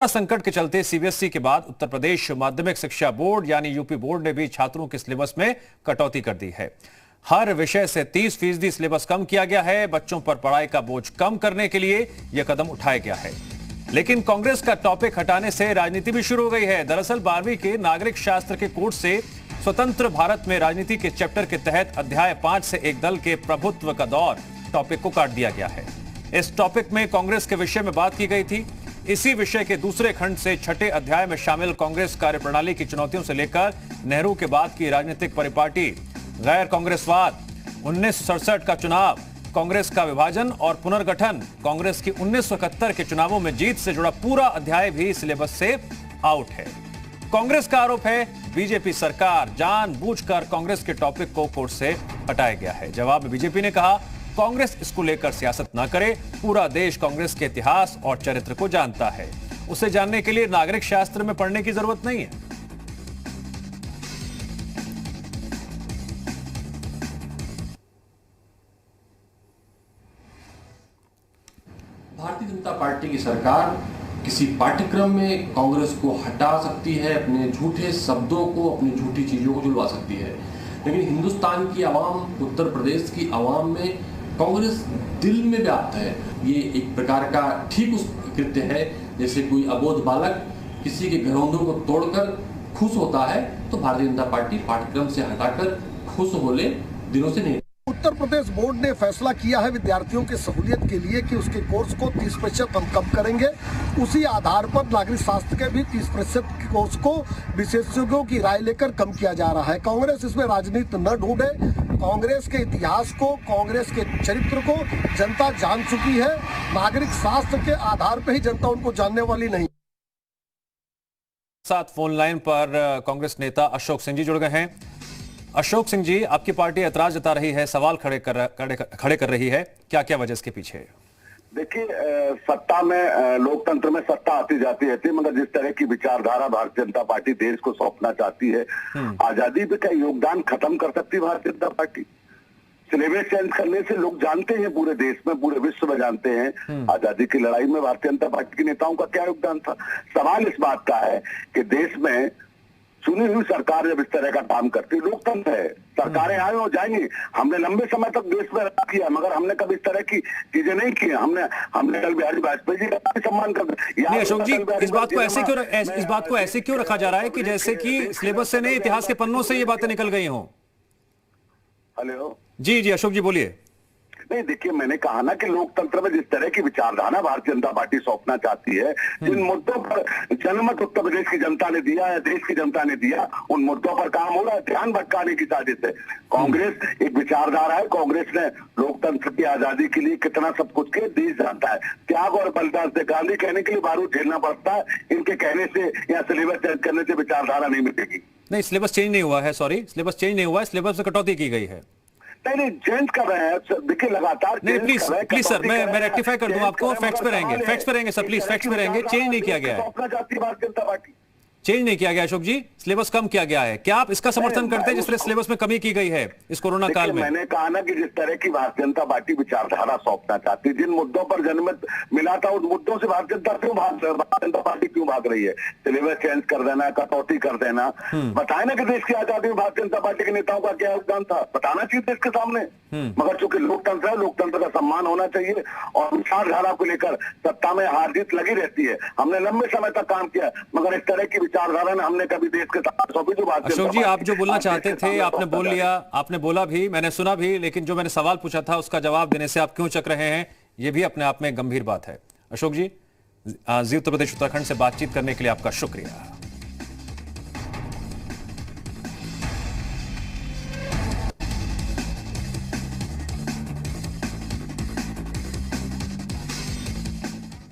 संकट के चलते सीबीएसई के बाद उत्तर प्रदेश माध्यमिक शिक्षा बोर्ड यानी यूपी बोर्ड ने भी छात्रों के सिलेबस में कटौती कर दी है। हर विषय से 30% सिलेबस कम किया गया है। बच्चों पर पढ़ाई का बोझ कम करने के लिए यह कदम उठाया गया है। लेकिन कांग्रेस का टॉपिक हटाने से राजनीति भी शुरू हो गई है। दरअसल 12वीं के नागरिक शास्त्र के कोर्स से स्वतंत्र भारत में राजनीति के चैप्टर के तहत अध्याय 5 से एक दल के प्रभुत्व का दौर टॉपिक को काट दिया गया है। इस टॉपिक में कांग्रेस के विषय में बात की गई थी। इसी विषय के दूसरे खंड से छठे अध्याय में शामिल कांग्रेस कार्यप्रणाली की चुनौतियों से लेकर नेहरू के बाद की राजनीतिक परिपाटी, गैर कांग्रेसवाद, 1967 का चुनाव, कांग्रेस का विभाजन और पुनर्गठन, कांग्रेस की 1971 के चुनावों में जीत से जुड़ा पूरा अध्याय भी सिलेबस से आउट है। कांग्रेस का आरोप है बीजेपी सरकार जानबूझकर कांग्रेस के टॉपिक को कोर्स से हटाया गया है। जवाब में बीजेपी ने कहा, कांग्रेस इसको लेकर सियासत ना करे। पूरा देश कांग्रेस के इतिहास और चरित्र को जानता है। उसे जानने के लिए नागरिक शास्त्र में पढ़ने की जरूरत नहीं है। भारतीय जनता पार्टी की सरकार किसी पाठ्यक्रम में कांग्रेस को हटा सकती है, अपने झूठे शब्दों को, अपनी झूठी चीजों को जुड़वा सकती है, लेकिन हिंदुस्तान की आवाम, उत्तर प्रदेश की आवाम में कांग्रेस दिल में व्याप्त है। ये एक प्रकार का ठीक उस कृत्य है जैसे कोई अबोध बालक किसी के घरौंदों को तोड़कर खुश होता है, तो भारतीय जनता पार्टी पाठ्यक्रम से हटाकर खुश होने दिनों से नहीं। उत्तर प्रदेश बोर्ड ने फैसला किया है विद्यार्थियों की सहूलियत के लिए कि उसके कोर्स को 30% हम कम करेंगे। उसी आधार पर नागरिक शास्त्र के भी 30% कोर्स को विशेषज्ञों की राय लेकर कम किया जा रहा है। कांग्रेस इसमें राजनीति न ढूंढे। कांग्रेस के इतिहास को, कांग्रेस के चरित्र को जनता जान चुकी है। नागरिक शास्त्र के आधार पर ही जनता उनको जानने वाली नहीं। साथ फोन लाइन पर कांग्रेस नेता अशोक सिंह जी जुड़ गए हैं। अशोक सिंह जी, आपकी पार्टी ऐतराज जता रही है, सवाल खड़े कर रही है, क्या क्या वजह इसके पीछे? देखिए, सत्ता में, लोकतंत्र में सत्ता आती जाती रहती है, मगर जिस तरह की विचारधारा भारतीय जनता पार्टी देश को सौंपना चाहती है, आजादी पे क्या योगदान खत्म कर सकती है Bharatiya Janata party? Syllabus change करने से लोग जानते हैं, पूरे देश में, पूरे विश्व में जानते हैं आजादी की लड़ाई में भारतीय जनता पार्टी के नेताओं का क्या योगदान था। सवाल इस बात का है कि देश में चुनी हुई सरकार जब इस तरह का काम करती है, लोकतंत्र है, सरकारें आए और जाएंगी। हमने लंबे समय तक देश में राज किया, मगर हमने कभी इस तरह की चीजें नहीं की। हमने अटल बिहारी वाजपेयी जी का भी सम्मान कर दिया। अशोक जी, इस बात को ऐसे क्यों रखा जा रहा है कि जैसे कि सिलेबस से नहीं, इतिहास के पन्नों से ये बातें निकल गई हों? हेलो जी जी, अशोक जी बोलिए। नहीं, देखिए, मैंने कहा ना कि लोकतंत्र में जिस तरह की विचारधारा भारतीय जनता पार्टी सौंपना चाहती है, जिन मुद्दों पर जनमत उत्तर प्रदेश की जनता ने दिया है, देश की जनता ने दिया, उन मुद्दों पर काम हो रहा है। ध्यान भटकाने की साजिश है। कांग्रेस एक विचारधारा है। कांग्रेस ने लोकतंत्र की आजादी के लिए कितना सब कुछ किया, देश जानता है। त्याग और बलिदान से, गांधी कहने के लिए बारूद झेलना पड़ता है, इनके कहने से या सिलेबस चेंज करने से विचारधारा नहीं मिटेगी। नहीं, सिलेबस चेंज नहीं हुआ है, सॉरी, सिलेबस चेंज नहीं हुआ है, सिलेबस में कटौती की गई है। नहीं, चेंज कर रहे हैं, देखिए, लगातार। नहीं, प्लीज सर, मैं रेक्टिफाई कर दूं आपको। फैक्ट्स पे रहेंगे सर, प्लीज फैक्ट्स पे रहेंगे। चेंज नहीं किया गया है, भारतीय जनता पार्टी चेंज नहीं किया गया अशोक जी, सिलेबस कम किया गया है। क्या आप इसका समर्थन करते हैं जिस तरह सिलेबस में कमी की गई है इस कोरोना काल में? मैंने कहा ना कि जिस तरह की भारतीय जनता पार्टी विचारधारा सौंपना चाहती है, जिन मुद्दों पर जनमत मिला था, उन मुद्दों से भारतीय जनता पार्टी क्यों भाग रही है? सिलेबस चेंज कर देना, कटौती कर देना। बताए ना कि देश की आजादी में भारतीय जनता पार्टी के नेताओं का क्या योगदान था, बताना चाहिए देश के सामने। मगर चूंकि लोकतंत्र है, लोकतंत्र का सम्मान होना चाहिए और विचारधारा को लेकर सत्ता में हार जीत लगी रहती है। हमने लंबे समय तक काम किया, मगर इस तरह की विचारधारा ने हमने कभी देश के साथ सौंपी जो बात। अशोक जी, आप जो बोलना चाहते थे आपने बोल लिया, आपने बोला भी, मैंने सुना भी, लेकिन जो मैंने सवाल पूछा था उसका जवाब देने से आप क्यों चक रहे हैं, ये भी अपने आप में गंभीर बात है। अशोक जी, जी उत्तर प्रदेश उत्तराखंड से बातचीत करने के लिए आपका शुक्रिया।